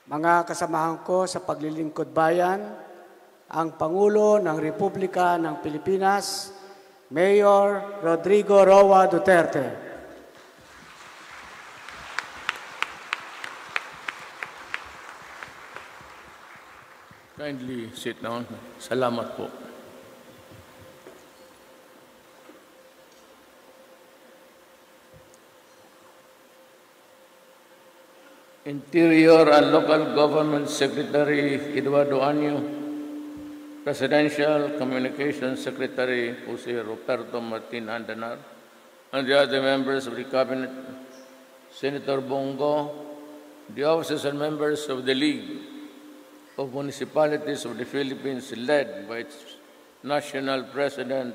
mga kasamahan ko sa paglilingkod bayan, ang Pangulo ng Republika ng Pilipinas, Mayor Rodrigo Roa Duterte. Kindly sit down. Salamat po. Interior and Local Government Secretary Eduardo Anyo, Presidential Communications Secretary Jose Roberto Martin Andanar, and the other members of the Cabinet, Senator Bongo, the officers and members of the League of Municipalities of the Philippines, led by its National President,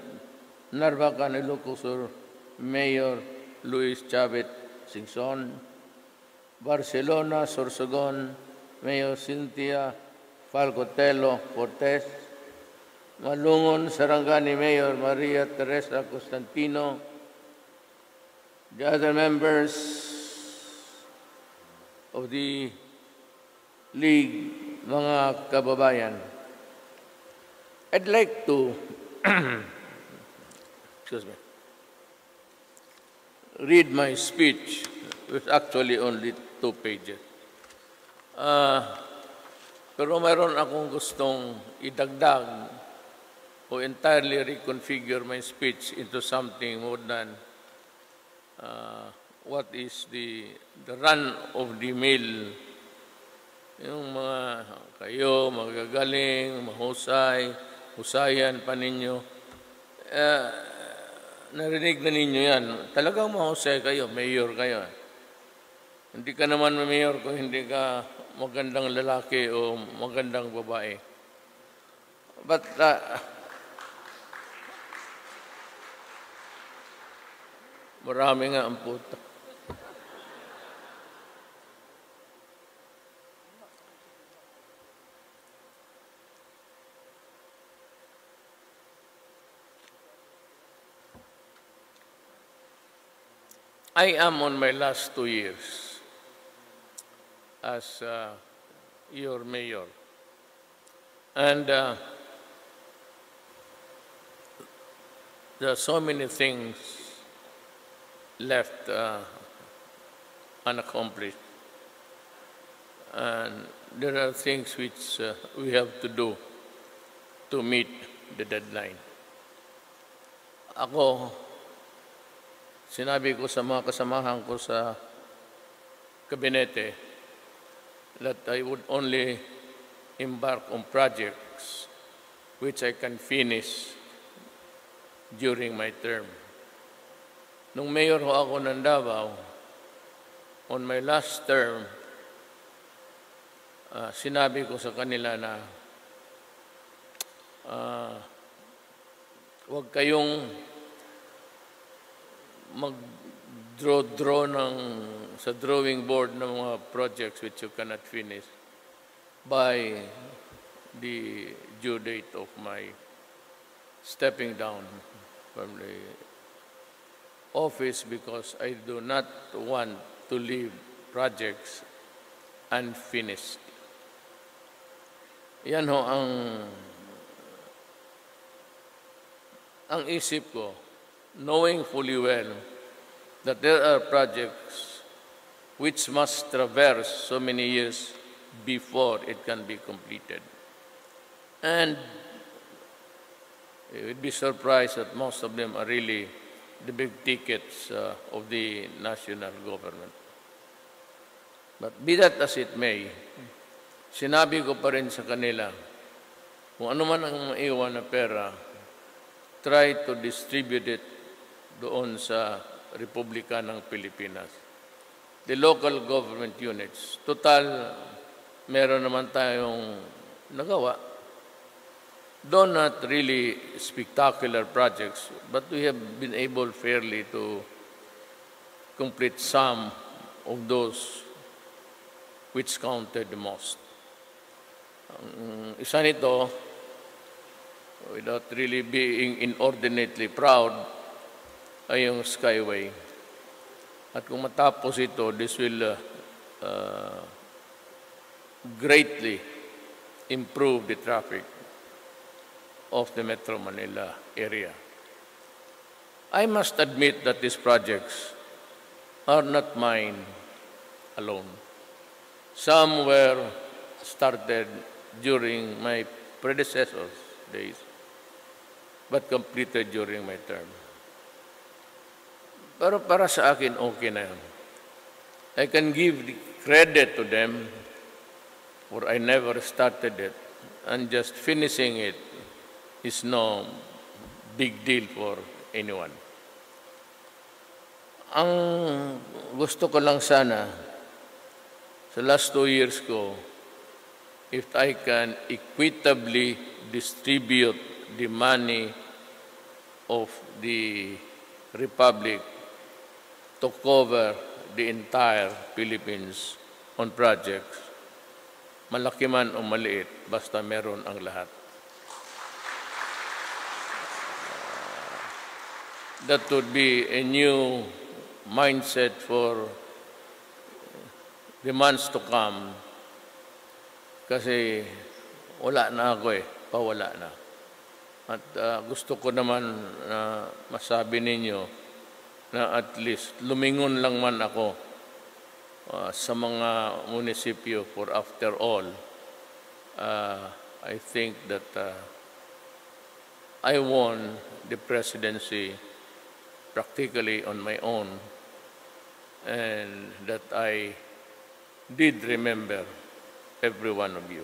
Narvacan Ilocosur, Mayor Luis Chavez Singson, Barcelona, Sorsogon, Mayor Cynthia Falcotelo Cortez, Malungon, Sarangani Mayor Maria Teresa Constantino, the other members of the League, mga kababayan. I'd like to excuse me, read my speech, which actually only 2 pages. Pero mayroon akong gustong idagdag o entirely reconfigure my speech into something more than what is the run of the mill. Yung mga kayo, magagaling, mahusay, husayan pa ninyo. Narinig na ninyo yan. Talagang mahusay kayo, mayor kayo. Hindi ka naman mayor kung hindi ka magandang lalaki o magandang babae. But marami nga ang puto. I am on my last 2 years as your mayor. And there are so many things left unaccomplished. And there are things which we have to do to meet the deadline. Ako, sinabi ko sa mga kasamahan ko sa kabinete that I would only embark on projects which I can finish during my term. Nung mayor ho ako ng Davao, on my last term, sinabi ko sa kanila na huwag kayong mag-draw sa drawing board ng mga projects which you cannot finish by the due date of my stepping down from the office, because I do not want to leave projects unfinished. Yan ho ang isip ko, knowing fully well that there are projects which must traverse so many years before it can be completed. And you would be surprised that most of them are really the big tickets of the national government. But be that as it may, sinabi ko pa rin sa kanila, kung ano man ang maiwan na pera, try to distribute it doon sa Republika ng Pilipinas. The local government units, total, meron naman tayong nagawa. Though not really spectacular projects, but we have been able fairly to complete some of those which counted the most. Isa nito, without really being inordinately proud, ay yung Skyway. At kung matapos ito, this will greatly improve the traffic of the Metro Manila area. I must admit that these projects are not mine alone. Some were started during my predecessors' days, but completed during my term. Pero para sa akin, okay na yan. I can give the credit to them, for I never started it, and just finishing it is no big deal for anyone. Ang gusto ko lang sana, sa last 2 years ko, if I can equitably distribute the money of the Republic to cover the entire Philippines on projects, malaki man o maliit, basta meron ang lahat. That would be a new mindset for the months to come, kasi wala na ako pawala na. At gusto ko naman masabi ninyo na at least lumingon lang man ako sa mga munisipyo, for after all, I think that I won the presidency practically on my own, and that I did remember every one of you.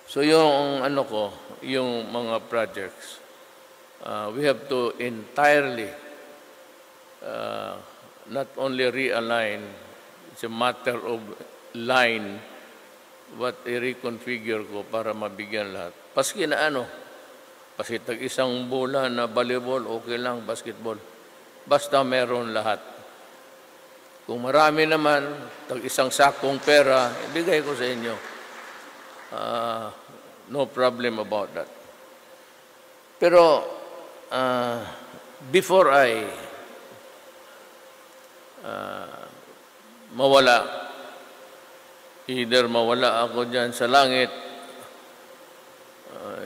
So yung yung mga projects, we have to entirely not only realign, it's a matter of line, but i-reconfigure ko para mabigyan lahat. Paski na kasi tag-isang bola na volleyball, okay lang, basketball. Basta meron lahat. Kung marami naman, tag-isang sakong pera, ibigay ko sa inyo. No problem about that. Pero, before I mawala, either mawala ako dyan sa langit,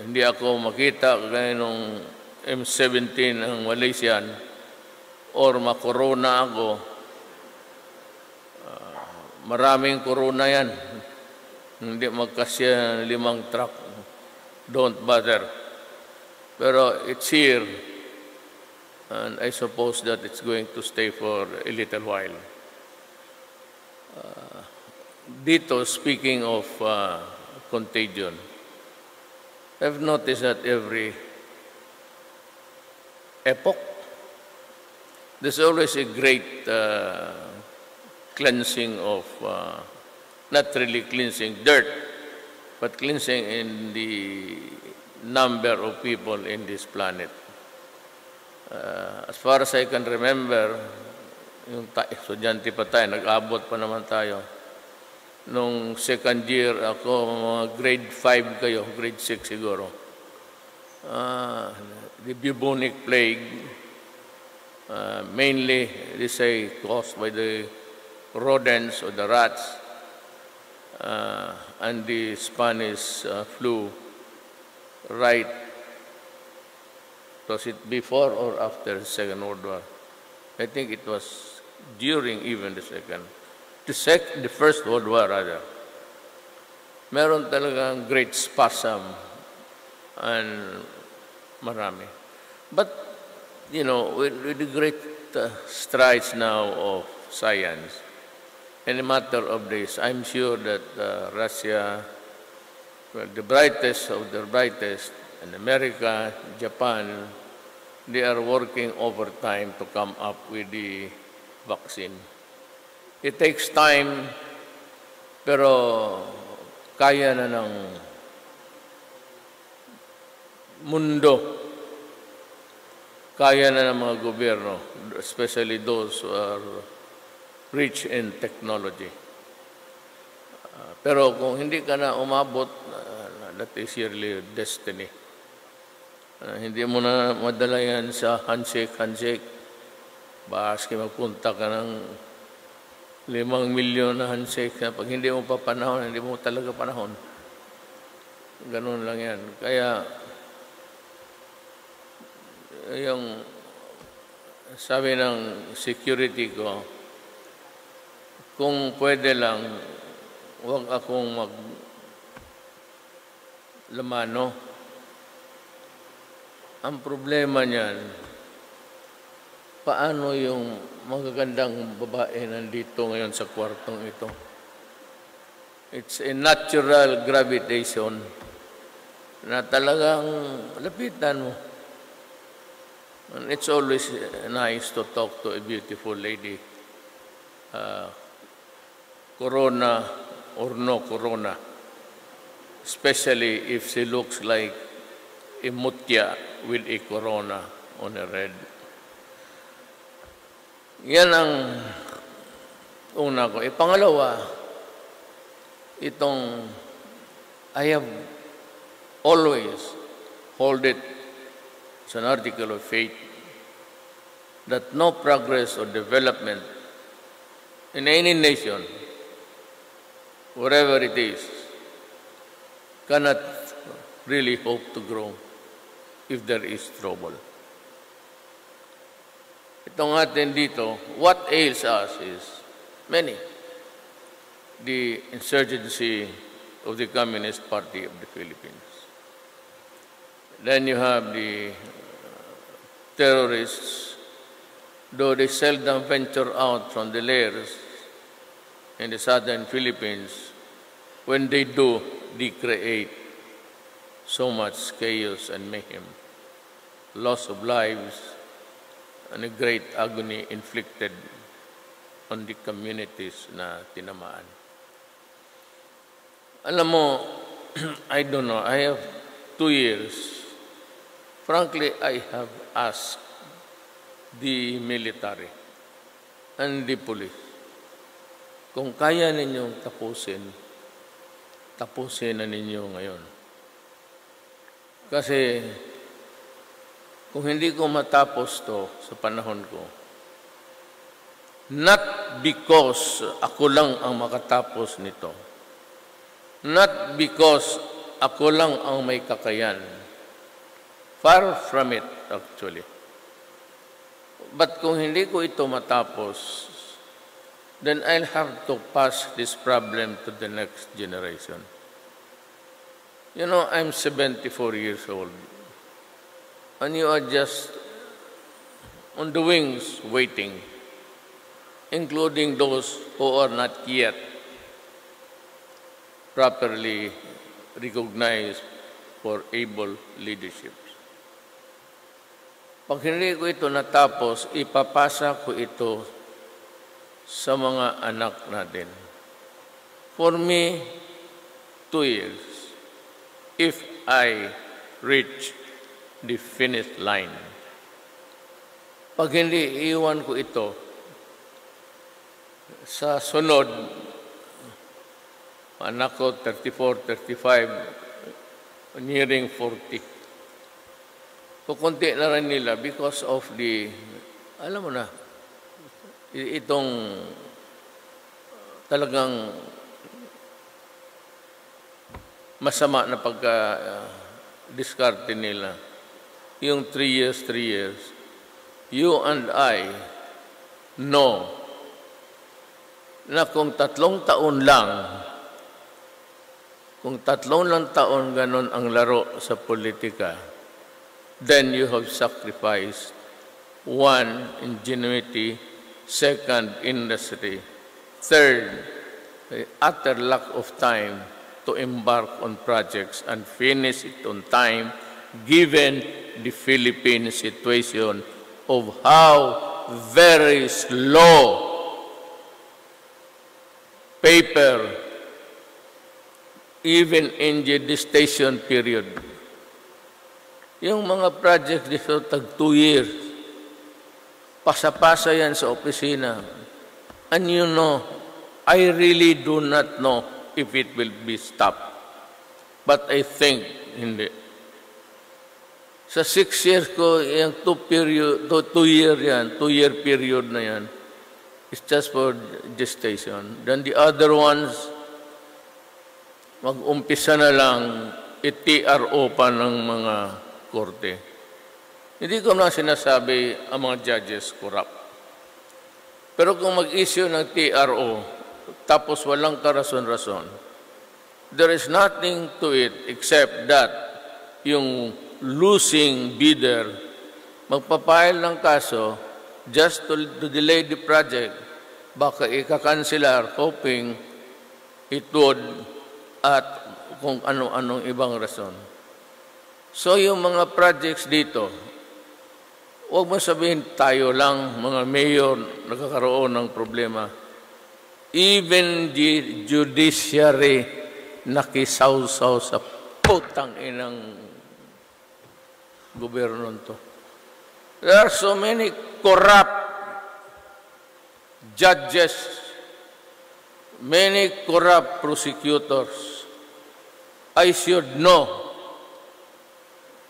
hindi ako makita gaya nung M17 ang Malaysian, or makorona ako. Maraming corona yan. Hindi magkasya 5 truck. Don't bother. Pero it's here, and I suppose that it's going to stay for a little while. Dito, speaking of contagion, I've noticed that every epoch, there's always a great cleansing of, not really cleansing dirt, but cleansing in the number of people in this planet. As far as I can remember, yung estudyante pa tayo, nag-abot pa naman tayo. Nung second year ako, mga grade 5 kayo, grade 6 siguro. The bubonic plague, mainly, they say, caused by the rodents or the rats, and the Spanish flu, right? Was it before or after the Second World War? I think it was during even the First World War, rather. Meron talagang great spasm and marami. But, you know, with the great strides now of science, in a matter of days, I'm sure that Russia, well, the brightest of the brightest, and America, Japan, they are working overtime to come up with the vaccine. It takes time, pero kaya na ng mundo, kaya na ng mga gobyerno, especially those who are rich in technology. Pero kung hindi ka na umabot, that is really destiny. Hindi mo na madala yan sa handshake. Bakas magpunta ka ng 5 milyon na handshake na pag hindi mo pa panahon, hindi mo talaga panahon. Ganun lang yan. Kaya, yung sabi ng security ko, kung pwede lang, huwag akong maglamano. Ang problema niyan, paano yung magagandang babae nandito ngayon sa kwartong ito? It's a natural gravitation na talagang lapitan mo. And it's always nice to talk to a beautiful lady. Corona or no corona. Especially if she looks like a mutya with a corona on her head. Yan ang una ko. Pangalawa, itong I have always hold it as an article of faith that no progress or development in any nation, wherever it is, cannot really hope to grow if there is trouble. Itong atin dito, what ails us is many. The insurgency of the Communist Party of the Philippines. Then you have the terrorists, though they seldom venture out from the lairs in the southern Philippines, when they do, they create so much chaos and mayhem, loss of lives, and a great agony inflicted on the communities na tinamaan. Alam mo, I don't know, I have 2 years. Frankly, I have asked the military and the police, kung kaya ninyong tapusin na ninyo ngayon. Kasi, kung hindi ko matapos to sa panahon ko, not because ako lang ang makatapos nito, not because ako lang ang may kakayan, far from it actually. But kung hindi ko ito matapos, then I'll have to pass this problem to the next generation. You know, I'm 74 years old. And you are just on the wings waiting, including those who are not yet properly recognized for able leadership. Pag hindi ko ito natapos, ipapasa ko ito sa mga anak natin. For me, 2 years, if I reach the finish line. Pag hindi iwan ko ito, sa sunod, anak ko 34, 35, nearing 40. Kukunti na rin nila because of the, alam mo na, itong talagang masama na pagka-diskarte nila. Yung 3 years, you and I know na kung 3 taon lang, kung 3 lang taon ganon ang laro sa politika, then you have sacrificed 1, ingenuity, 2, industry, 3, utter lack of time to embark on projects and finish it on time, given the Philippine situation of how very slow paper, even in the gestation period. Yung mga project dito, tag 2 years, pasa-pasa yan sa opisina. And you know, I really do not know if it will be stopped. But I think hindi. Sa 6 years ko, yung 2 year period na yan, is just for gestation. Then the other ones, mag-umpisa na lang i-TRO pa ng mga korte. Hindi ko na sinasabi ang mga judges corrupt. Pero kung mag-issue ng TRO, tapos walang karason-rason, there is nothing to it except that yung losing bidder magpapile ng kaso just to delay the project, baka ikakansilar hoping it would at kung ano-anong ibang rason. So yung mga projects dito, huwag mo sabihin tayo lang, mga mayor, nagkakaroon ng problema. Even the judiciary nakisawsaw sa putang inang gobyerno to. There are so many corrupt judges, many corrupt prosecutors. I should know.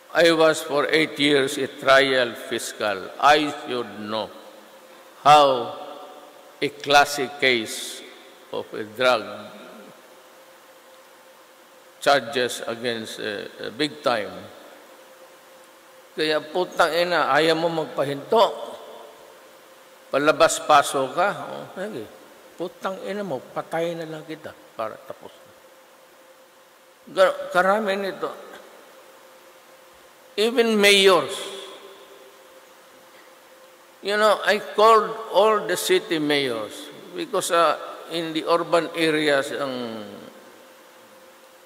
I was for 8 years a trial fiscal. I should know how a classic case of a drug charges against a big time. Kaya putang ina, ayaw mo magpahinto. Palabas-paso ka. Okay. Putang ina mo, patay na lang kita para tapos. Karami nito. Even mayors. You know, I called all the city mayors because in the urban areas ang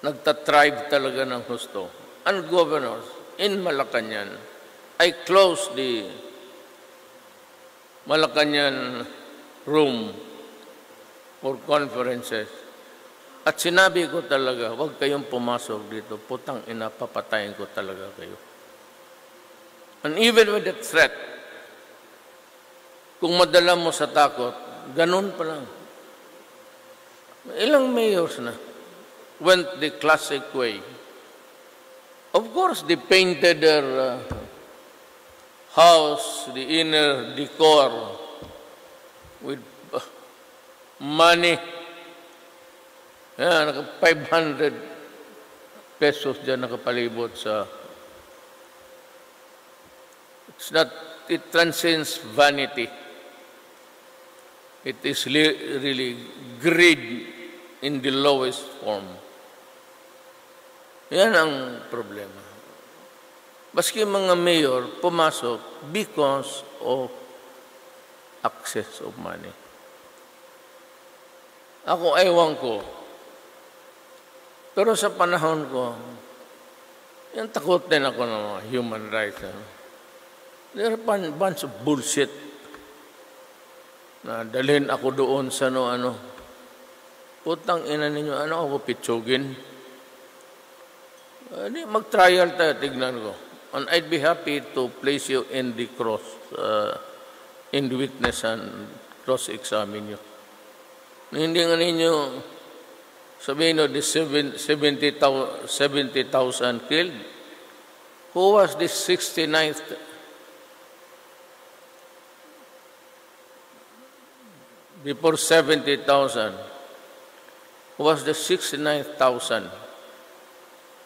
nagtatribe talaga ng husto. And governors in Malacanang, I closed the Malacanang room for conferences. At sinabi ko talaga, huwag kayong pumasok dito. Putang ina, papatayin ko talaga kayo. And even with that threat, kung madala mo sa takot, ganun pa lang. Ilang mayors na went the classic way. Of course, they painted their house, the inner decor, with money. Yan, 500 pesos dyan nakapalibot sa... It transcends vanity. It is really greed in the lowest form. Yan ang problema. Maski mga mayor pumasok because of access of money. Ako, ewan ko. Pero sa panahon ko, yung takot din ako ng mga human rights. There are a bunch of bullshit na dalhin ako doon sa ano. Putang ina ninyo, ano ako pitsugin? Mag-trial tayo, tignan ko. And I'd be happy to place you in the cross, in the witness and cross-examine you. Hindi nga ninyo sabihin no, the 70,000 killed. Who was the 69th? Before 70,000. Who was the 69,000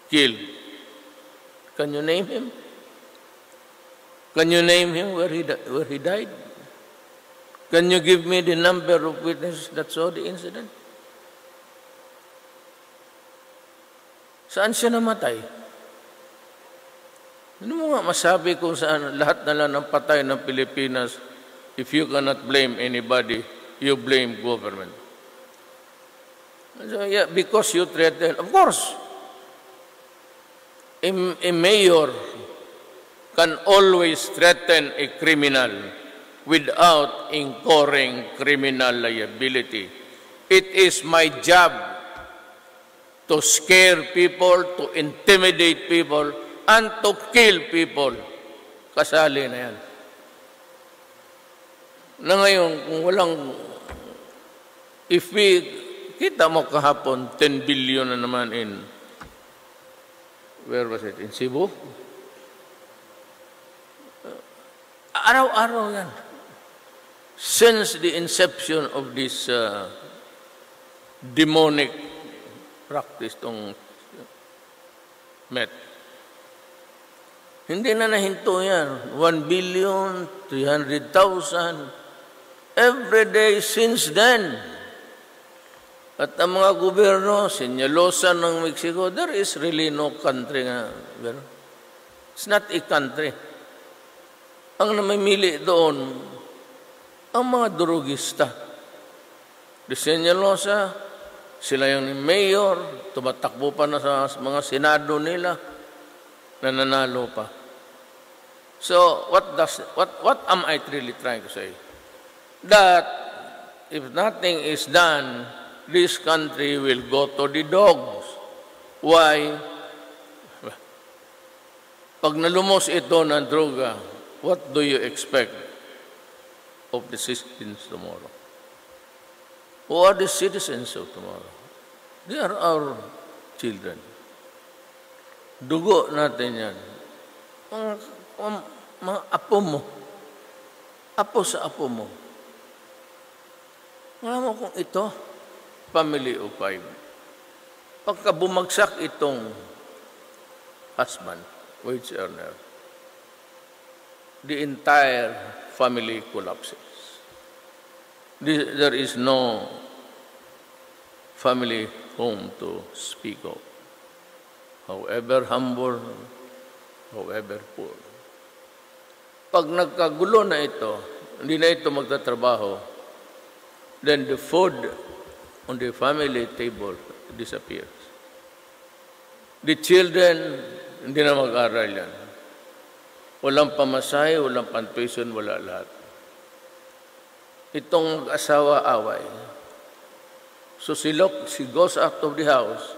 killed? Can you name him? Can you name him where he died? Can you give me the number of witnesses that saw the incident? Saan siya namatay? Ano mo nga masabi kung saan lahat na lang ng patay ng Pilipinas, if you cannot blame anybody, you blame government. So, yeah, because you threaten, of course, a mayor can always threaten a criminal without incurring criminal liability. It is my job to scare people, to intimidate people, and to kill people. Kasali na yan. Na ngayon, kung walang, if we, kita mo kahapon, 10 billion na naman in, where was it? In Cebu? Araw-araw yan. since the inception of this demonic practice tong met, hindi na nahinto yan. 1,300,000,000 every day since then. At ang mga gobyerno, sinyelosan ng Mexico, there is really no country nga. It's not a country. Ang namimili doon, ang mga durugista. Di sinyelosa, sila yung mayor, tumatakbo pa na sa mga senado nila, nananalo pa. So, what am I really trying to say? That if nothing is done, this country will go to the dogs. Why? Pag nalumos ito ng droga, what do you expect of the citizens tomorrow? Who are the citizens of tomorrow? They are our children. Dugo natin yan. Mga apo mo. Apo sa apo mo. Alam mo kung ito, family of 5. Pagka bumagsak itong husband, wage earner, the entire family collapses. There is no family home to speak of. However humble, however poor. Pag nagkagulo na ito, hindi na ito magtatrabaho, then the food on the family table disappears. The children, hindi na mag-aral yan. Walang pamasahe, walang pantuition, wala lahat. Itong mag-asawa away. So she goes out of the house,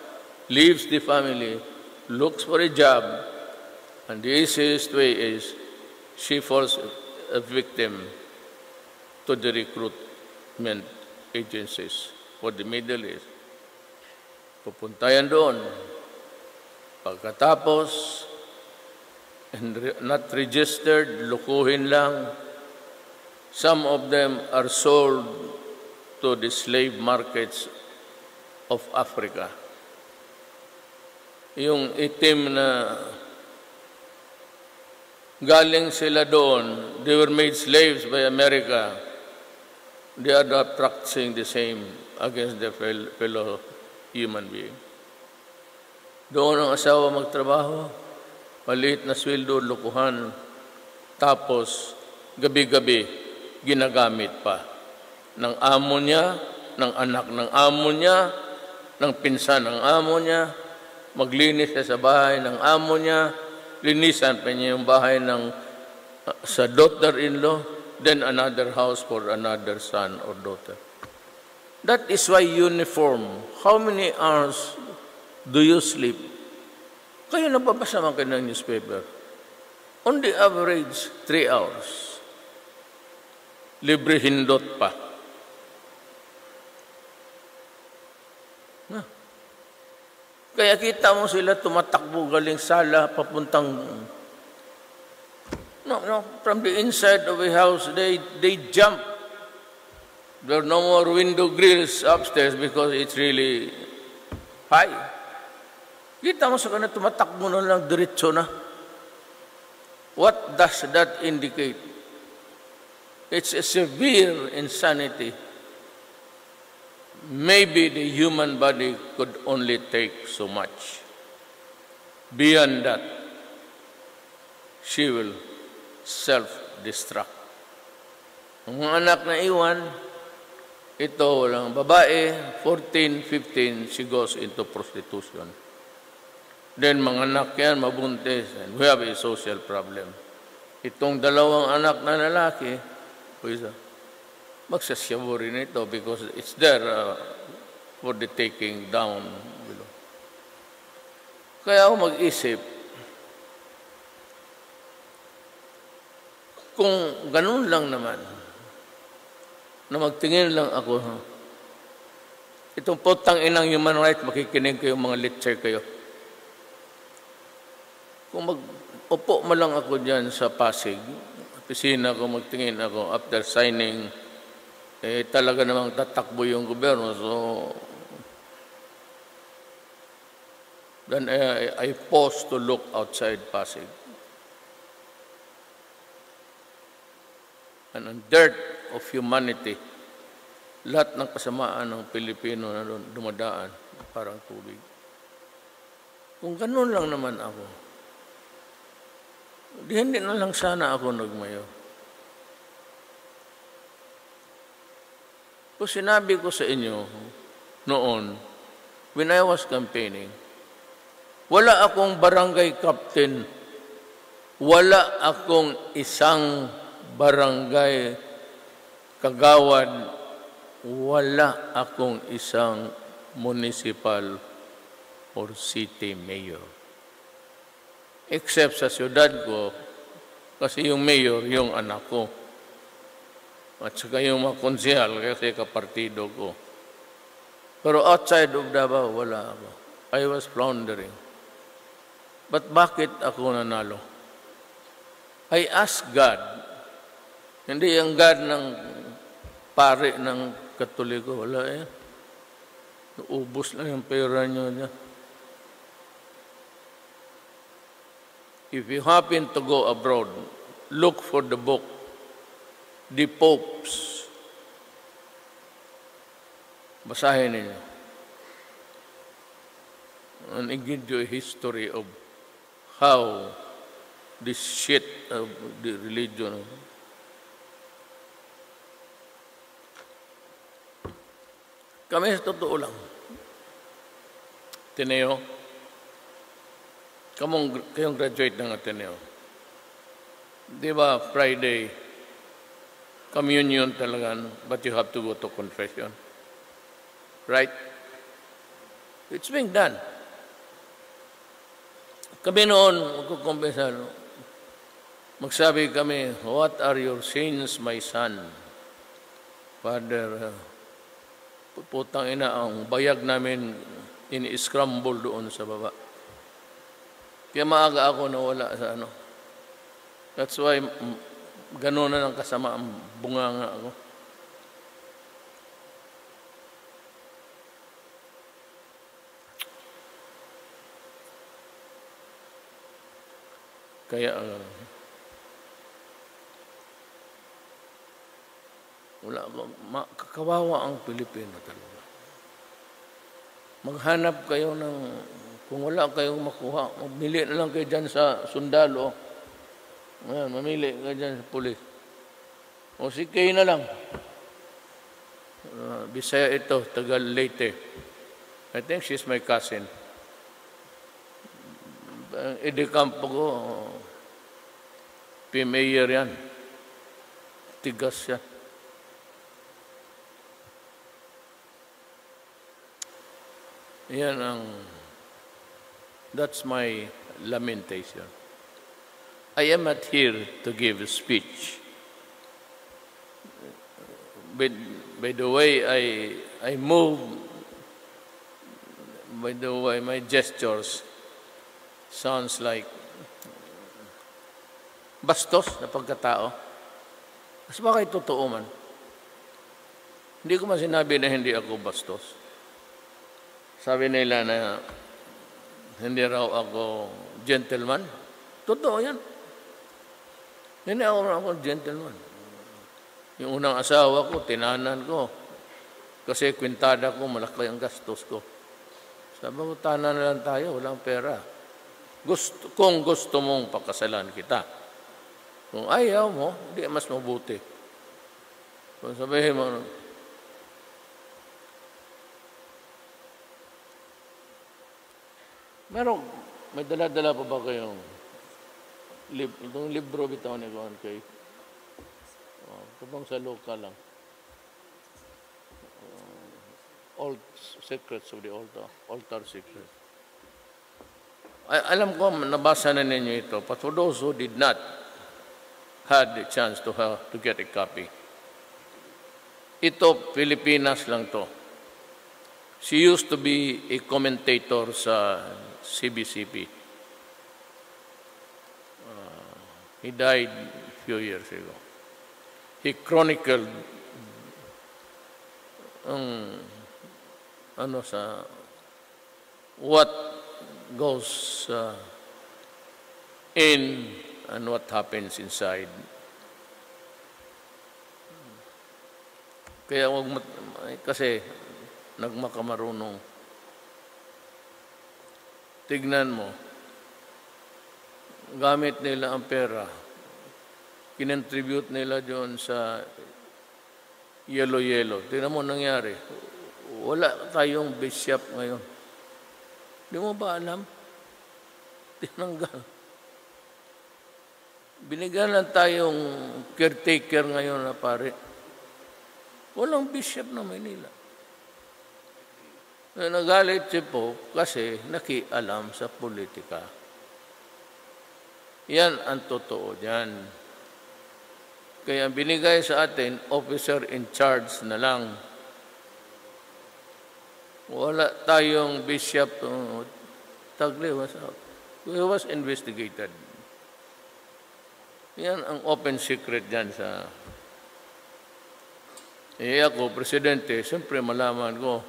leaves the family, looks for a job, and the easiest way is she falls a victim to the recruitment agencies for the Middle East. Pupunta yan doon. Pagkatapos, not registered, lukuhin lang. Some of them are sold to the slave markets of Africa. Yung itim na galing sila doon, they were made slaves by America. They are not practicing the same against their fellow human being. Doon ang asawa magtrabaho, maliit na sweldo, lukuhan, tapos gabi-gabi ginagamit pa ng amo niya, ng anak ng amo niya, ng pinsan ng amo niya, maglinis siya sa bahay ng amo niya, linisan pa niya yung bahay sa daughter-in-law, then another house for another son or daughter. That is why uniform. How many hours do you sleep? Kayo nababasa man kayo ng newspaper. On the average, 3 hours. Libre hindot pa. Kaya kita mo sila tumatakbo galing sala papuntang from the inside of a house they jump. There are no more window grills upstairs because it's really high. Kita mo sa kanila tumatakbo na lang diretso na. What does that indicate? It's a severe insanity. Maybe the human body could only take so much. Beyond that, she will self-destruct. Ang mga anak na iwan, ito walang babae, 14, 15, she goes into prostitution. Then mga anak yan, mabuntis, and we have a social problem. Itong dalawang anak na lalaki, magsasyabu rin ito because it's there for the taking down below. Kaya ako mag-isip, kung ganun lang naman, na magtingin lang ako, itong potang inang human rights, makikinig kayo, mga lecture kayo. Kung mag-upo mo lang ako dyan sa Pasig, opisina ko, magtingin ako after signing talaga namang tatakbo yung gobyerno. So, then I paused to look outside Pasig. And ang dirt of humanity, lahat ng kasamaan ng Pilipino na doon dumadaan, parang tubig. Kung ganun lang naman ako, hindi na lang sana ako nagmayo. Kung sinabi ko sa inyo noon, when I was campaigning, wala akong barangay captain, wala akong isang barangay kagawad, wala akong isang municipal or city mayor. Except sa siyudad ko, kasi yung mayor, yung anak ko. At saka yung mga konsehal, kasi kapartido ko. Pero outside of Davao, wala ako. I was floundering. But bakit ako nanalo? I asked God, hindi ang God ng pare ng Katoliko, wala eh. Naubos lang yung pera nyo niya. If you happen to go abroad, look for the book, The Popes. Basahin ninyo. And it gives you a history of how this shit of the religion. Kami sa totoo lang. Ateneo, kayong graduate ng Ateneo. Di ba Friday, communion talaga, but you have to go to confession. Right? It's being done. Kami noon, magkukumpesa, magsabi kami, what are your sins, my son? Father, putang ina, ang bayag namin ini-scramble doon sa baba. Kaya maaga ako nawala sa ano. That's why gano'n na ng kasama ang bunganga ako. Kaya wala ako, kakawawa ang Pilipino talaga. Maghanap kayo ng, kung wala kayong makuha, mamili na lang kayo dyan sa sundalo. Ayan, mamili kayo dyan sa pulis. O si Kay na lang. Bisaya ito, taga Leyte. I think she's my cousin. Campo ko, P-Mayor yan. Tigas yan. Yan ang, that's my lamentation. I am not here to give a speech. By the way I move, by the way my gestures sounds like bastos na pagkatao. Mas bakit totoo man? Hindi ko man sinabi na hindi ako bastos. Sabi nila na hindi raw ako gentleman. Totoo yan. Hindi ako gentleman. Yung unang asawa ko, tinanan ko. Kasi kwintada ko, malaki ang gastos ko. Sabi ko, tanan na lang tayo, walang pera. Kung gusto mong pakasalan kita. Kung ayaw mo, hindi mas mabuti. Kung sabihin mo, may dala-dala pa ba kayong itong libro bitaw ni Juan kay kapag sa local lang. Old Secrets of the Altar Secrets. Alam ko, nabasa na ninyo ito, but for those who did not had the chance to get a copy. Ito, Pilipinas lang to. She used to be a commentator sa CBCP. He died a few years ago. He chronicled ang ano sa what goes in and what happens inside. Kaya kasi nagmakamarunong. Tignan mo, gamit nila ang pera, kinontribute nila doon sa yellow. Tignan mo nangyari. Wala tayong bishop ngayon. Di mo ba alam? Tinanggal. Binigyan lang tayong caretaker ngayon na pare. Walang bishop na Manila. Nagalit si Pope kasi nakialam sa politika. Yan ang totoo dyan. Kaya binigay sa atin, officer in charge na lang. Wala tayong bishop. Tagle was out. He was investigated. Yan ang open secret dyan sa... ako, presidente, siyempre malaman ko.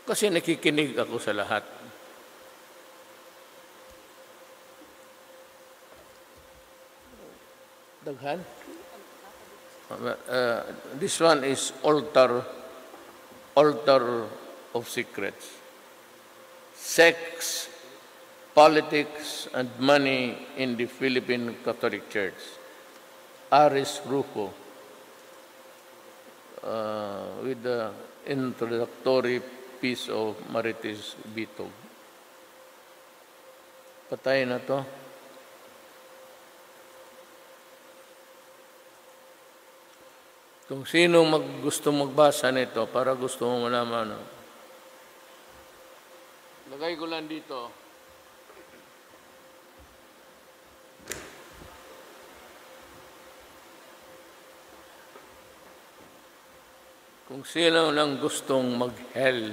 Kasi nakikinig ako sa lahat. Daghan? This one is altar of secrets. Sex, politics, and money in the Philippine Catholic Church. Aris Rufo, with the introductory piece of Marites Bitog. Patay na to. Kung sino gusto magbasa nito, para gusto mo malaman. Lagay ko lang dito. Kung sino lang gustong mag-hell,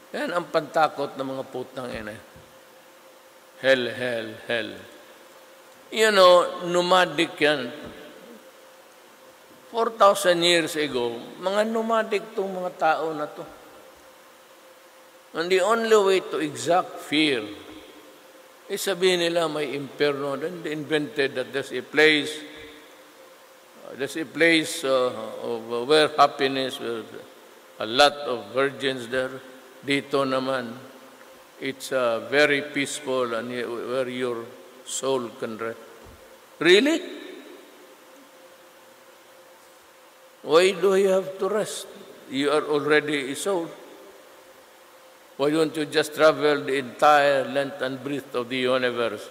yan ang pantakot ng mga putang ina. Hell. You know, nomadic yan. 4,000 years ago, mga nomadic itong mga tao na to. And the only way to exact fear is sabihin nila may imperno. Then they invented that there's a place of where happiness, where a lot of virgins there. Dito naman, it's very peaceful and where your soul can rest. Really? Why do you have to rest? You are already a soul. Why don't you just travel the entire length and breadth of the universe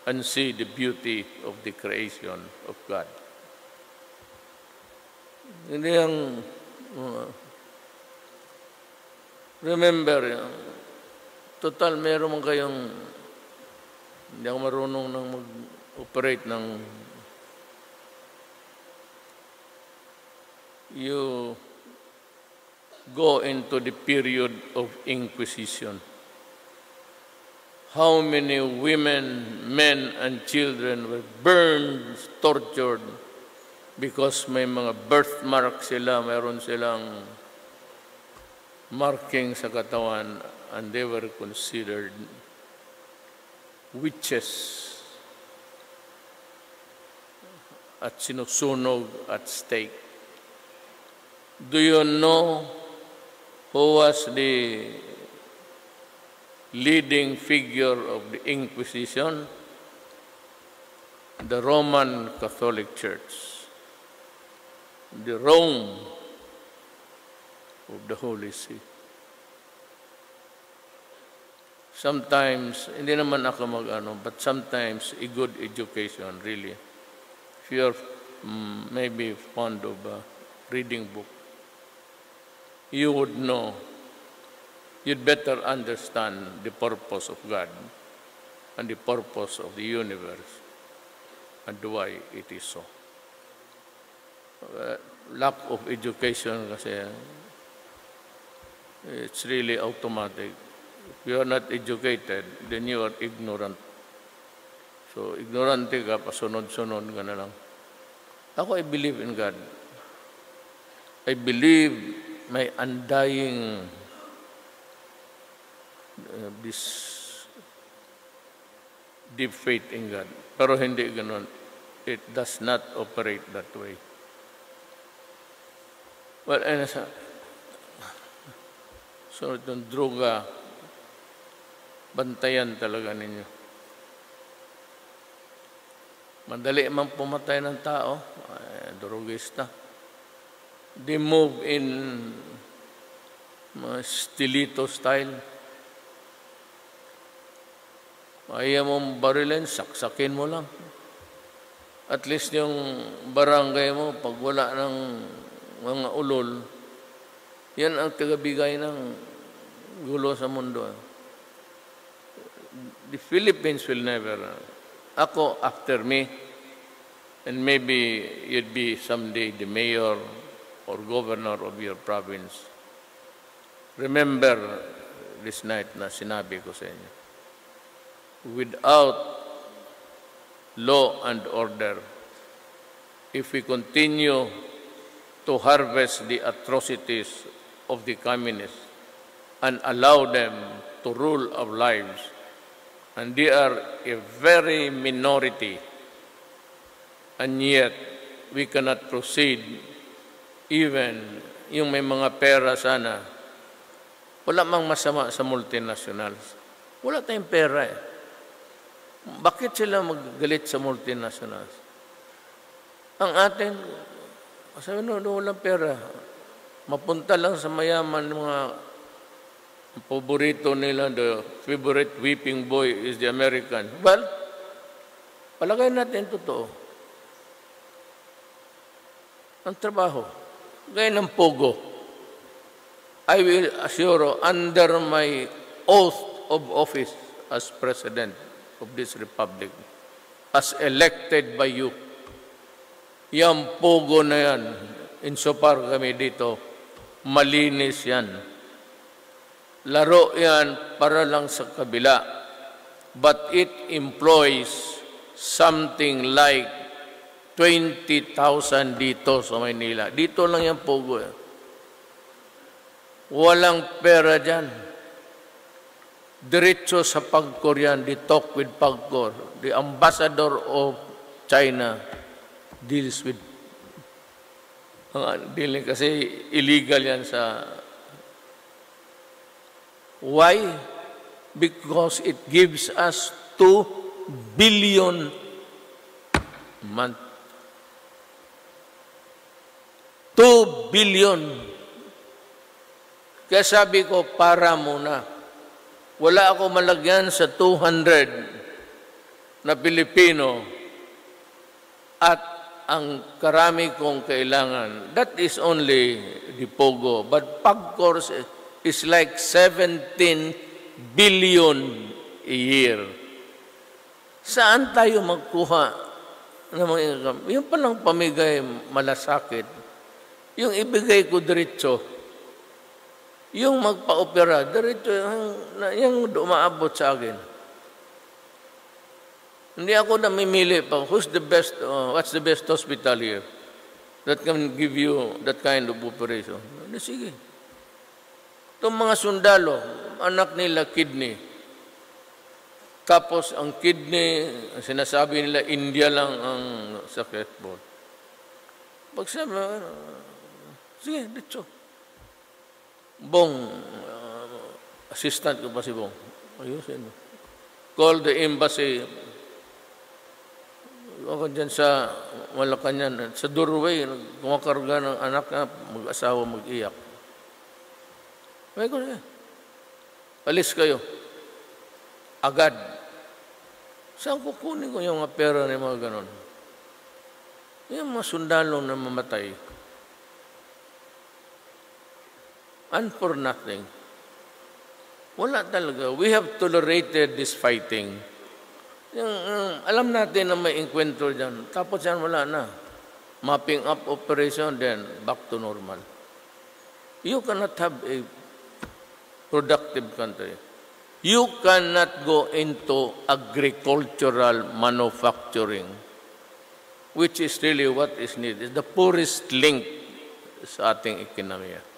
and see the beauty of the creation of God? Hindi ang... remember, total meron man kayong... Hindi ako marunong nang mag-operate ng... You go into the period of Inquisition. How many women, men, and children were burned, tortured, because may mga birthmark sila, mayroon silang marking sa katawan, and they were considered witches at sinusunog at stake. Do you know who was the leading figure of the Inquisition? The Roman Catholic Church. The Rome of the Holy See. Sometimes, hindi naman ako but sometimes a good education, really. If you're maybe fond of reading book, you would know, you'd better understand the purpose of God and the purpose of the universe and why it is so. Lack of education kasi, it's really automatic. If you are not educated, then you are ignorant. So, ignorante ka, pasunod-sunod ka na lang. Ako, I believe in God. I believe may undying this deep faith in God. Pero hindi ganun. It does not operate that way. Well, so itong droga, bantayan talaga ninyo. Madali man pumatay ng tao, drogista. They move in stilito style. Ayaw mong barilin, saksakin mo lang. At least yung barangay mo, pag wala ng mga ulol, yan ang tagabigay ng gulo sa mundo. The Philippines will never. Ako, after me, and maybe you'd be someday the mayor or governor of your province. Remember this night na sinabi ko sa inyo. Without law and order, if we continue to harvest the atrocities of the communists and allow them to rule our lives, and they are a very minority, and yet we cannot proceed even yung may mga pera sana. Wala mang masama sa multinationals. Wala tayong pera eh. Bakit sila maggalit sa multinationals? Ang atin, sabi walang pera. Mapunta lang sa mayaman, mga paborito nila, the favorite whipping boy is the American. Well, palagay natin totoo. Ang trabaho, gaya ng pogo. I will assure under my oath of office as President of this Republic, as elected by you, yung pogo na yan, insofar kami dito, malinis yan. Laro yan para lang sa kabila. But it employs something like 20,000 dito sa Maynila. Dito lang yung pogo. Walang pera dyan. Diretso sa Pagcor yan, they talk with Pagcor. The ambassador of China deals with dealing kasi illegal yan sa. Why? Because it gives us 2 billion a month. 2 billion. Kaya sabi ko, para muna. Wala ako malagyan sa 200 na Pilipino at ang karami kong kailangan. That is only the Pogo. But Pagcor is like 17 billion a year. Saan tayo magkuha ng mga income? Yung palang pamigay malasakit. Yung ibigay ko diretso. Yung magpa-opera, diretso yung umaabot sa akin. Hindi ako namimili pa, what's the best hospital here that can give you that kind of operation? Sige. Itong mga sundalo, anak nila kidney. Tapos ang kidney, sinasabi nila, India lang ang sakit po. Pag sabi, sige, diretso. Bong, assistant ko pa si Bong. Ayusin mo. Call the embassy. Ako dyan sa Malacanang, sa doorway, kumakarga ng anak na mag-asawa, mag-iyak. May ko na. Alis kayo. Agad. Saan kukunin ko yung mga pera ng mga ganon? Yung mga sundalo na mamatay. And for nothing. Wala talaga. We have tolerated this fighting. Alam natin na may enkwentro dyan. Tapos yan, wala na. Mapping up operation, then back to normal. You cannot have a productive country. You cannot go into agricultural manufacturing, which is really what is needed. It's the poorest link sa ating ekonomiya.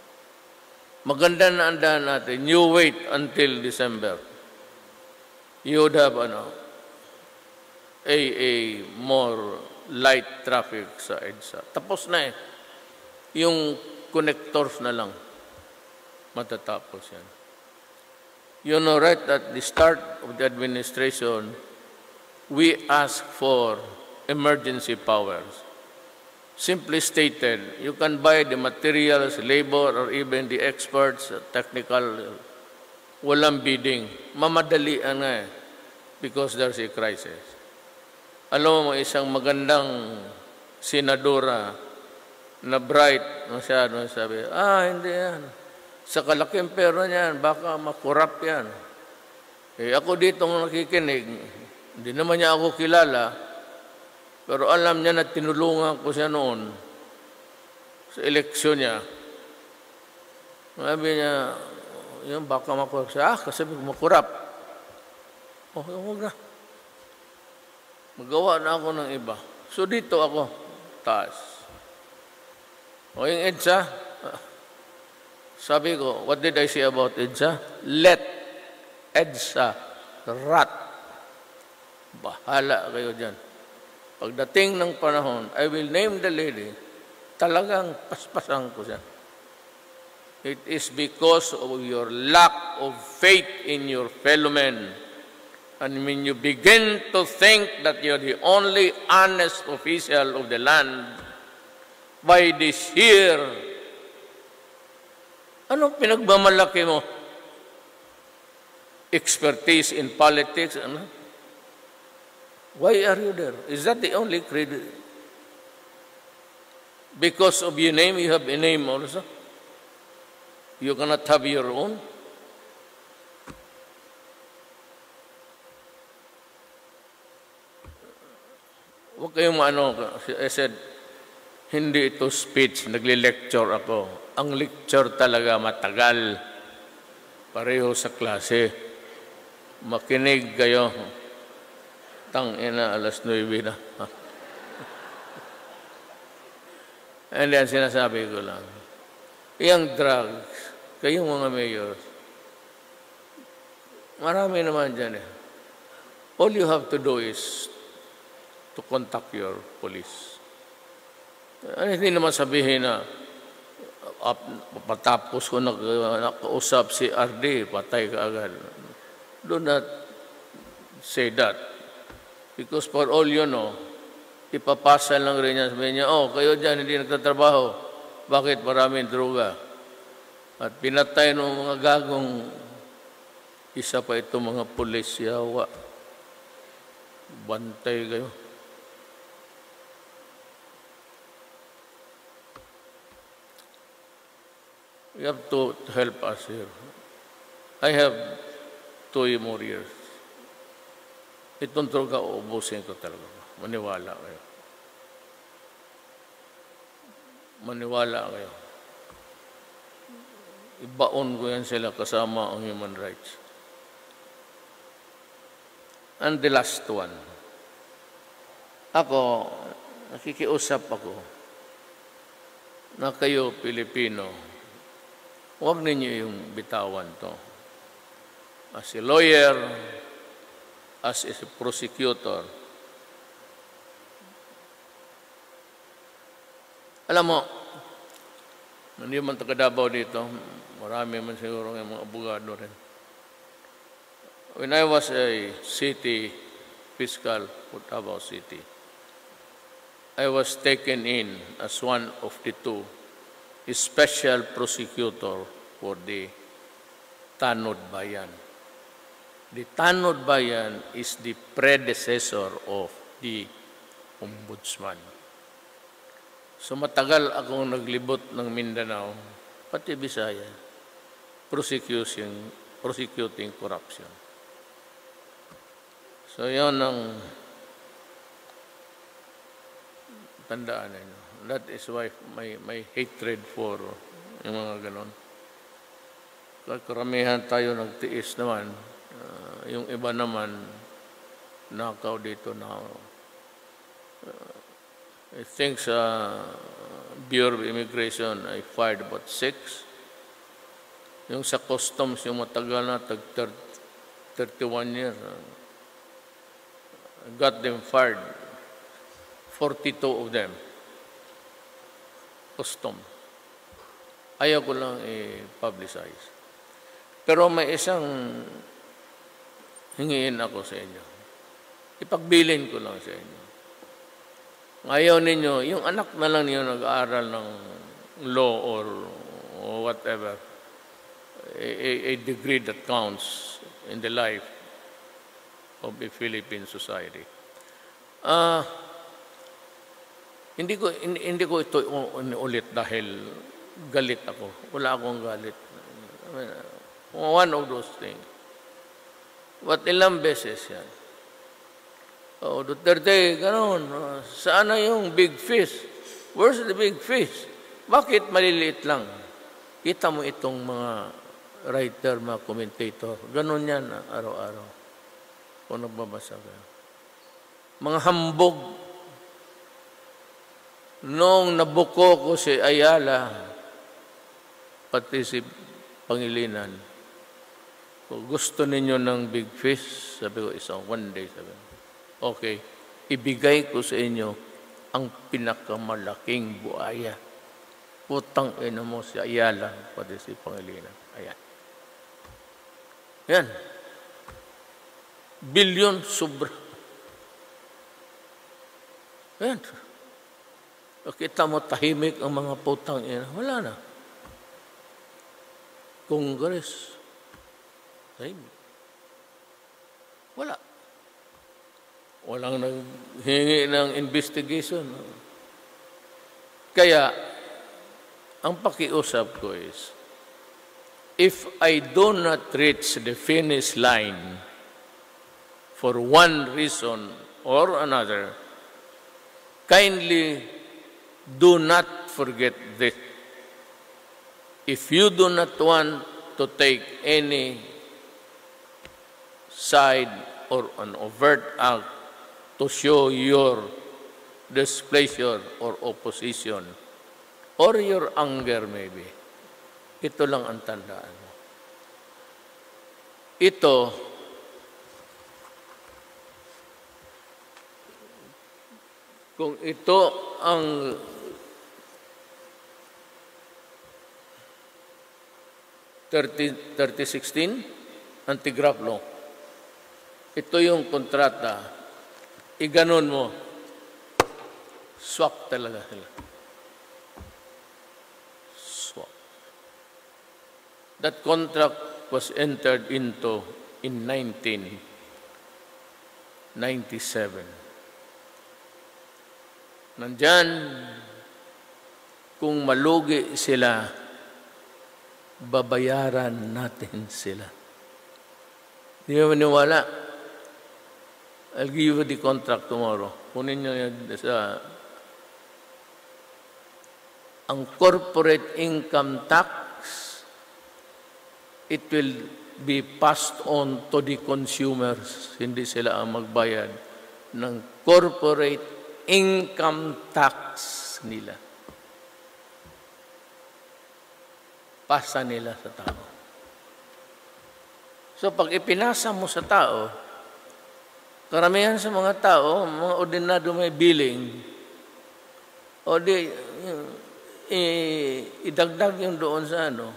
maganda na ang daan natin. You wait until December. You would have a more light traffic sa EDSA. Tapos na eh. Yung connectors na lang. Matatapos yan. You know, right at the start of the administration, we asked for emergency powers. Simply stated, you can buy the materials, labor, or even the experts, technical, walang bidding. Mamadalian nga eh, because there's a crisis. Alam mo, isang magandang senadora na bright, masyado sabi, hindi yan. Sa kalaking pera niyan, baka makurap yan. Ako dito nakikinig, hindi naman niya ako kilala, pero alam niya na tinulungan ko siya noon sa eleksyon niya. Sabi niya, yun, baka makurap siya. Kasi makurap. Huwag na. Magawa na ako ng iba. So dito ako, taas. Yung EDSA, sabi ko, what did I say about EDSA? Let EDSA rot. Bahala kayo dyan. Pagdating ng panahon, I will name the lady, talagang paspasan ko siya. It is because of your lack of faith in your fellow men. And when you begin to think that you're the only honest official of the land, by this year, anong pinagmamalaki mo? Expertise in politics? Ano? Why are you there? Is that the only credit? Because of your name, you have a name also? You cannot have your own? Huwag kayong I said, hindi ito speech, nagli-lecture ako. Ang lecture talaga matagal. Pareho sa klase. Makinig kayo. Tangina, alas 9 na. And then sinasabi ko lang, yung drugs, kayong mga mayors, marami naman dyan eh. All you have to do is to contact your police. Hindi naman sabihin na patapos ko nakausap si RD, patay ka agad. Do not say that. Because for all you know, ipapasa lang rin niya, sabihin niya, kayo dyan hindi nagtatrabaho. Bakit? Maraming droga. At pinatay ng mga gagong, isa pa ito mga pulis, yawa. Bantay kayo. You have to help us here. I have 2 more years. Itong droga, uubusin ko talaga. Maniwala kayo. Maniwala kayo. Ibaon ko yan sila kasama ang human rights. And the last one. Ako, nakikiusap ako na kayo, Pilipino, huwag ninyo yung bitawan to. As a lawyer, as a prosecutor, alam mo, hindi man taga-Davao dito, marami man siguro ng mga abogado rin. When I was a city fiscal for Davao City, I was taken in as one of the 2 special prosecutor for the Tanod Bayan. The Tanod Bayan is the predecessor of the Ombudsman. So matagal akong naglibot ng Mindanao, pati Bisaya, prosecuting corruption. So yun ang tandaan ninyo. That is why my hatred for yung mga ganon. Karamihan tayo nagtiis naman. Yung iba naman, nakaw dito na. I think sa Bureau of Immigration, I fired about 6. Yung sa customs, yung matagal na, 31 years. Got them fired. 42 of them. Custom. Ayaw ko lang i-publicize. Pero may isang hingiin ako sa inyo. Ipagbilin ko lang sa inyo. Ayaw ninyo, yung anak na lang niyo nag-aaral ng law or whatever, a degree that counts in the life of a Philippine society. Hindi ko ito ulit dahil galit ako. Wala akong galit. One of those things. But ilang beses yan. Oh, Duterte, gano'n. Saan na yung big fish? Where's the big fish? Bakit maliliit lang? Kita mo itong mga writer, mga commentator. Gano'n yan araw-araw. Kung nagbabasa kayo. Mga hambog. Noong nabuko ko si Ayala, pati si Pangilinan, kung gusto ninyo ng big fish, sabi ko, one day, sabi ko, okay, ibigay ko sa inyo ang pinakamalaking buaya. Putang ina mo si Ayala, pati si Pangilinan. Ayan. Yan. Bilyon sobra. Ayan. Kita mo tahimik ang mga putang ina. Wala na. Congress. Tahimik. Wala. Walang naghingi ng investigation. Kaya, ang pakiusap ko is, if I do not reach the finish line for one reason or another, kindly do not forget this. If you do not want to take any side or an overt act to show your displeasure or opposition or your anger maybe, ito lang ang tandaan mo. Ito, kung ito ang '16 anti-graft law. Ito yung kontrata. Iganon mo. Swak talaga sila. Swak. That contract was entered into in 1997. Nandyan, kung malugi sila, babayaran natin sila. Di ba maniwala? I'll give you the contract tomorrow. Kunin nyo yan sa... Ang corporate income tax, it will be passed on to the consumers. Hindi sila ang magbayad ng corporate income tax nila. Pasa nila sa tao. So, pag ipinasa mo sa tao, karamihan sa mga tao, mga ordinado may billing, o di, idagdag yung doon sa ano,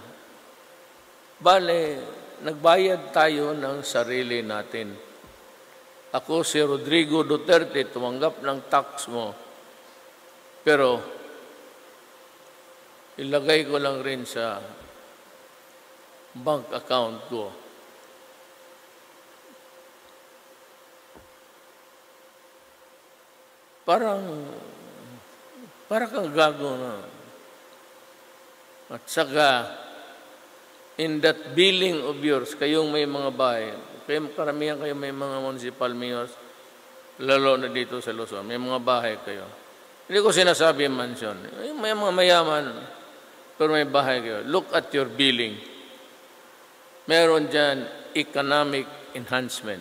bale, nagbayad tayo ng sarili natin. Ako si Rodrigo Duterte, tumanggap ng tax mo, pero ilagay ko lang rin sa bank account ko. Parang kang gago na. At saka, in that billing of yours, kayong may mga bahay, karamihan kayo may mga municipal mayors, lalo na dito sa Luzon, may mga bahay kayo. Hindi ko sinasabi yung mansion. May mga mayaman, pero may bahay kayo. Look at your billing. Meron dyan economic enhancement.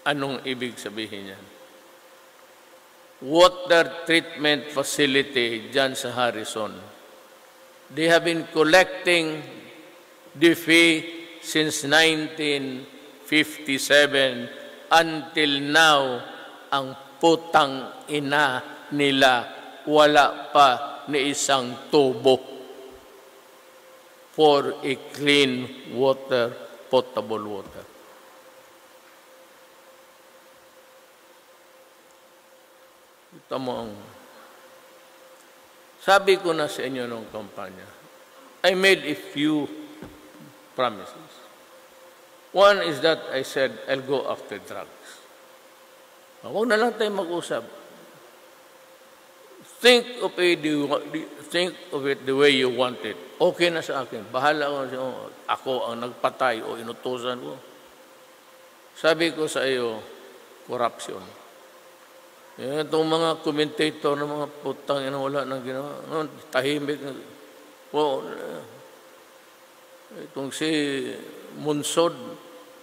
Anong ibig sabihin yan? Water treatment facility dyan sa Harrison. They have been collecting the fee since 1957 until now, ang putang ina nila wala pa ni isang tubo for a clean water, potable water. Ito mo ang sabi ko na sa inyo nung kampanya, I made a few promises. One is that I said, I'll go after drugs. Huwag na lang tayo mag-usap. Think of it the way you want it. Okay na sa akin. Bahala ako ang nagpatay o inutusan ko. Sabi ko sa iyo, corruption. Itong mga commentator ng mga putang ina wala nang ginawa. Tahimik. Itong si Munsod,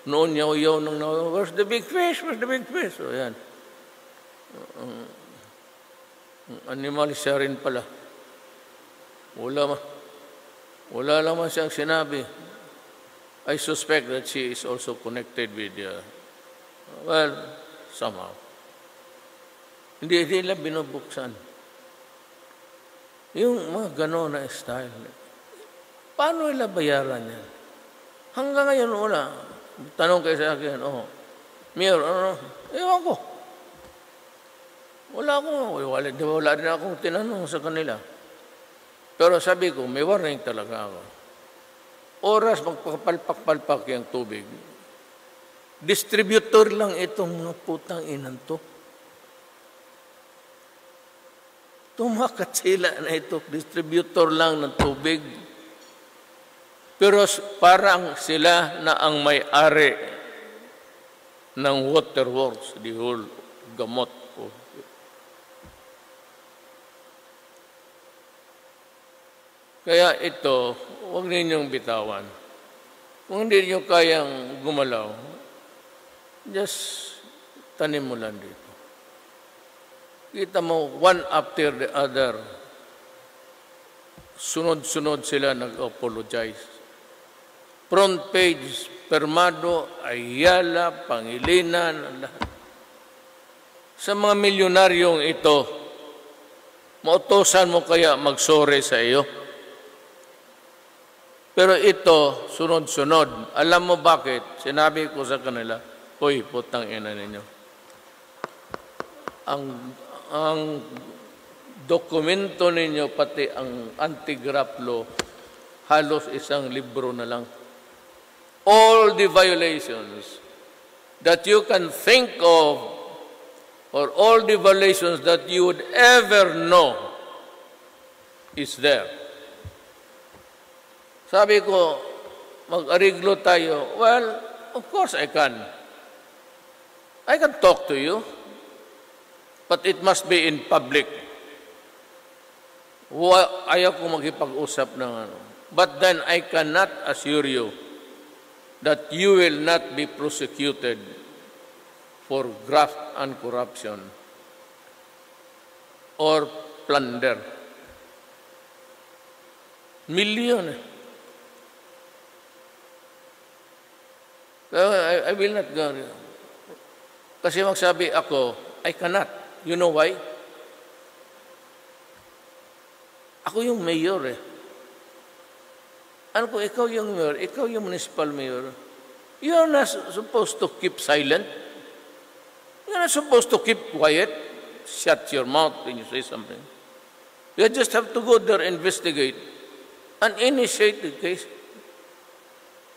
noon yaw-yaw nang where's the big fish? Where's the big fish? So yan. Animal siya rin pala. Wala naman siyang sinabi. I suspect that she is also connected with, somehow. Hindi nila binubuksan. Yung mga gano'n na style. Paano nila bayaran yan? Hanggang ngayon, wala. Tanong kayo sa akin, Mayor, ewan ko. Wala din akong tinanong sa kanila. Pero sabi ko, may warning talaga ako. Oras magpapalpak-palpak yung tubig. Distributor lang itong mga putang inan to. Tumakat sila na ito, distributor lang ng tubig. Pero parang sila na ang may-ari ng water works, the whole gamot. Kaya ito, huwag ninyong bitawan. Kung hindi nyo kayang gumalaw, just tanim mo lang dito. Kita mo, one after the other, sunod-sunod sila nag-apologize. Front page, Permado, Ayala, Pangilinan, lahat. Sa mga milyonaryong ito, mautosan mo kaya magsore sa iyo? Pero ito, sunod-sunod. Alam mo bakit? Sinabi ko sa kanila, hoy, putang ina ninyo. Ang dokumento ninyo, pati ang anti-graft law, halos isang libro na lang. All the violations that you can think of, or all the violations that you would ever know, is there. Sabi ko, mag-ariglo tayo. Well, of course I can. I can talk to you, but it must be in public. Ayaw ko magkipag-usap ng ano. But then I cannot assure you that you will not be prosecuted for graft and corruption or plunder. Milyon. I will not go. Kasi magsabi ako, I cannot. You know why? Ako yung mayor eh. Ano ko, ikaw yung mayor, ikaw yung municipal mayor. You're not supposed to keep silent. You're not supposed to keep quiet. Shut your mouth when you say something. You just have to go there, investigate, and initiate the case.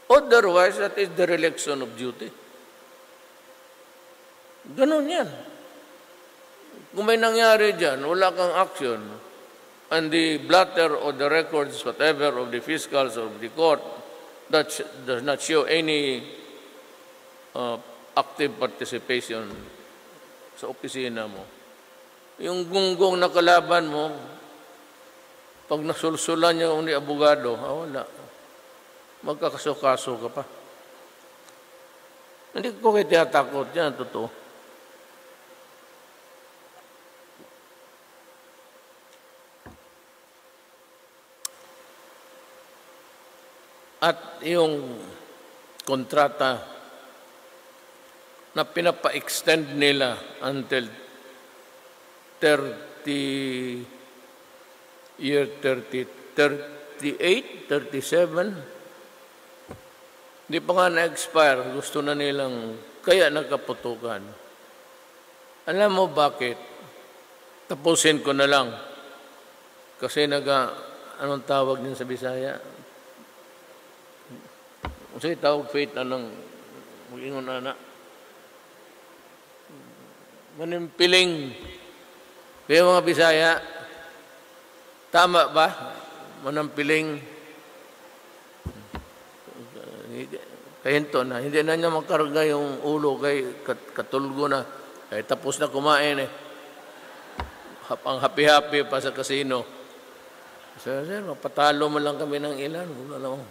Otherwise, that is dereliction of duty. Ganon yan. Kung may nangyari dyan, wala kang action, and the blatter or the records, whatever, of the fiscals or of the court, that does not show any active participation sa opisina mo. Yung gunggong na kalaban mo, pag nasulsulan niya ni abogado, wala. Magkakaso-kaso ka pa. Hindi ko kayo tinatakot yan, totoo. At yung kontrata na pinapa-extend nila until 38, 37, hindi pa nga na-expire, gusto na nilang, kaya nagkaputukan. Alam mo bakit? Tapusin ko na lang. Kasi anong tawag din sa Bisaya? Kasi tawag faith na ng mag-ingon na manimpiling. Kaya mga Bisaya, tama ba? Manampiling. Kahinto na. Hindi na niya makarga yung ulo kay katulgo na. Kaya tapos na kumain eh. Ang happy-happy pa sa kasino. Sir, mapatalo mo lang kami ng ilan. Alam mo.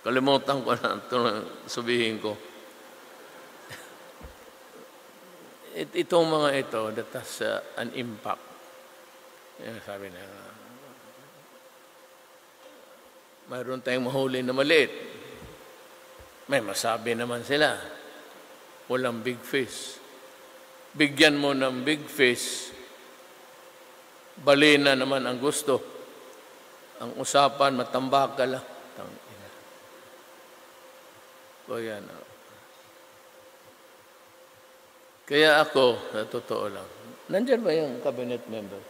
Kalimutan ko na ito sabihin ko. Itong mga ito, that has an impact. Yan, sabi na, mayroon tayong mahuli na maliit. May masabi naman sila. Walang big fish. Bigyan mo ng big fish, balina naman ang gusto. Ang usapan, matambaka lang. O yan. Kaya ako, sa totoo lang, nandyan ba yung cabinet member?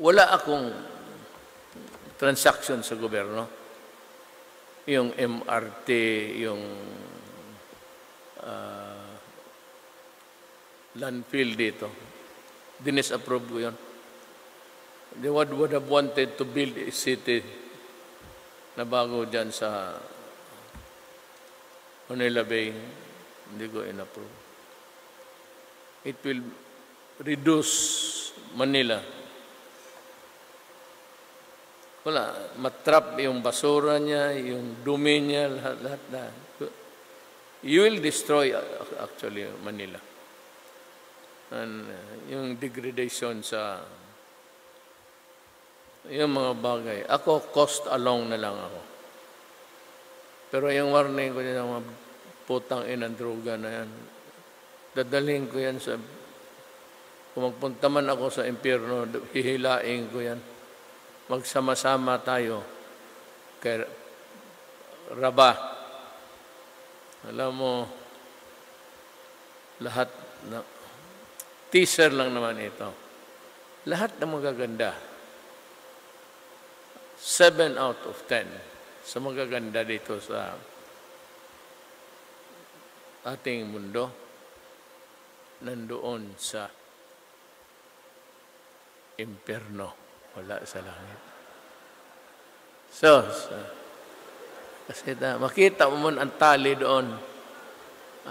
Wala akong transaction sa gobyerno. Yung MRT, yung landfill dito. Dinisapprove ko yun. They would have wanted to build a city na bago dyan sa Manila Bay. Hindi ko in-approve. It will reduce Manila. Wala. Matrap yung basura niya, yung dumi niya, lahat na. You will destroy actually Manila. And yung degradation sa yung mga bagay. Ako, cost along na lang ako. Pero yung warning ko din, mga putang inang droga na yan, dadalhin ko yan sa, kung magpunta man ako sa impyerno, hihilain ko yan. Magsama-sama tayo kay Raba. Alam mo, lahat na, teaser lang naman ito. Lahat na magaganda. 7 out of 10 sa magaganda dito sa ating mundo nandoon sa impyerno, wala sa langit. So kasi makita mo ang tali doon.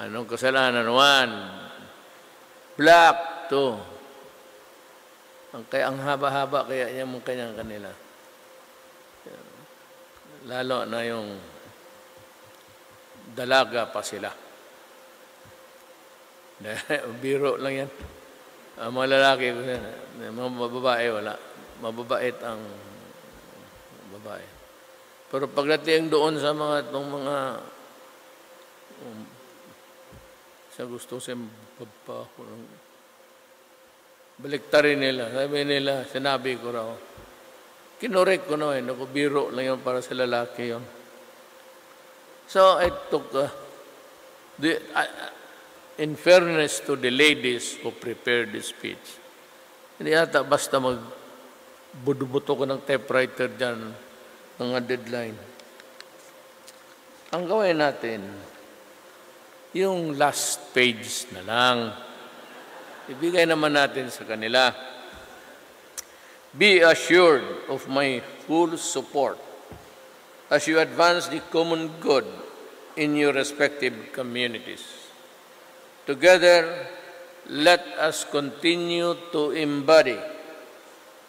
Anong kasalanan? 1. Black. 2. Ang haba-haba kaya niya mong kanyang kanila. Lalo na yung dalaga pa sila. Biro lang yan. Ang mga lalaki, mga babae, wala. Mababait ang babae. Pero pagdating doon sa mga itong mga sa gusto siya baliktarin nila. Sabi nila, sinabi ko raw, kinorek ko na ako biro lang yun para sa lalaki yun. So I took, in fairness to the ladies who prepared the speech, hindi ata basta magbudubuto ko ng typewriter dyan, mga deadline. Ang gawin natin, yung last page na lang, ibigay naman natin sa kanila. Be assured of my full support as you advance the common good in your respective communities. Together, let us continue to embody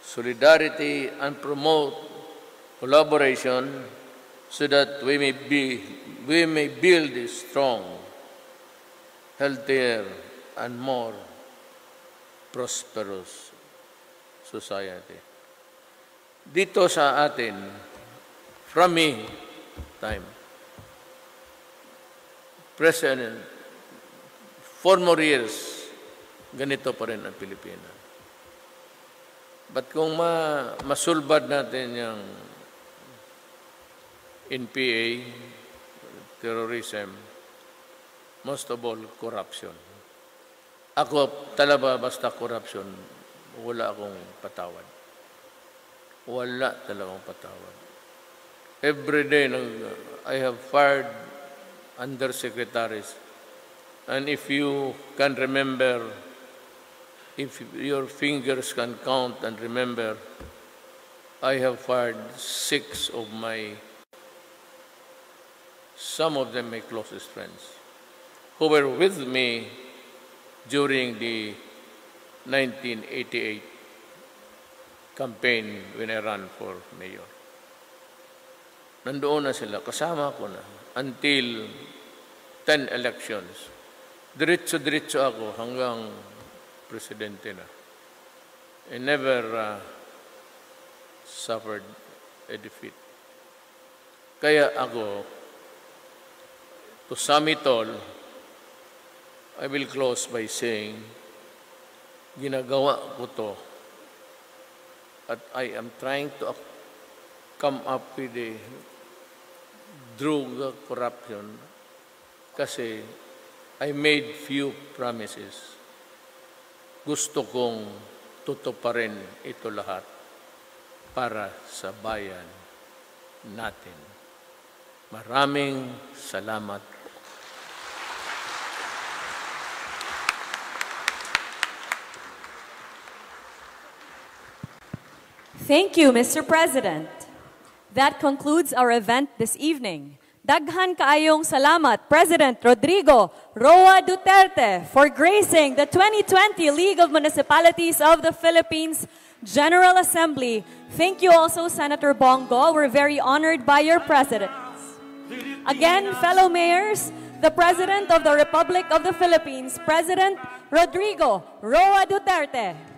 solidarity and promote collaboration so that we may build a strong, healthier, and more prosperous society. dito sa atin, from me, time, President, 4 more years, ganito pa rin ang Pilipinas. But kung masulbad natin yung NPA, terrorism, most of all, corruption. Ako, talaga basta corruption, wala akong patawad. Wala talagang patawad. Every day, I have fired undersecretaries. And if you can remember, if your fingers can count and remember, I have fired 6 of some of them my closest friends, who were with me during the 1988 campaign when I ran for mayor. Nandoon na sila, kasama ko na, until 10 elections. Diretso-diretso ako hanggang presidente na. I never suffered a defeat. Kaya ako, to sum it all, I will close by saying, ginagawa ko to at I am trying to come up with a drug corruption kasi I made few promises. Gusto kong tutuparin ito lahat para sa bayan natin. Maraming salamat. Thank you, Mr. President. That concludes our event this evening. Daghan kaayong salamat, President Rodrigo Roa Duterte, for gracing the 2020 League of Municipalities of the Philippines General Assembly. Thank you also, Senator Bongo. We're very honored by your presence. Again, fellow mayors, the President of the Republic of the Philippines, President Rodrigo Roa Duterte.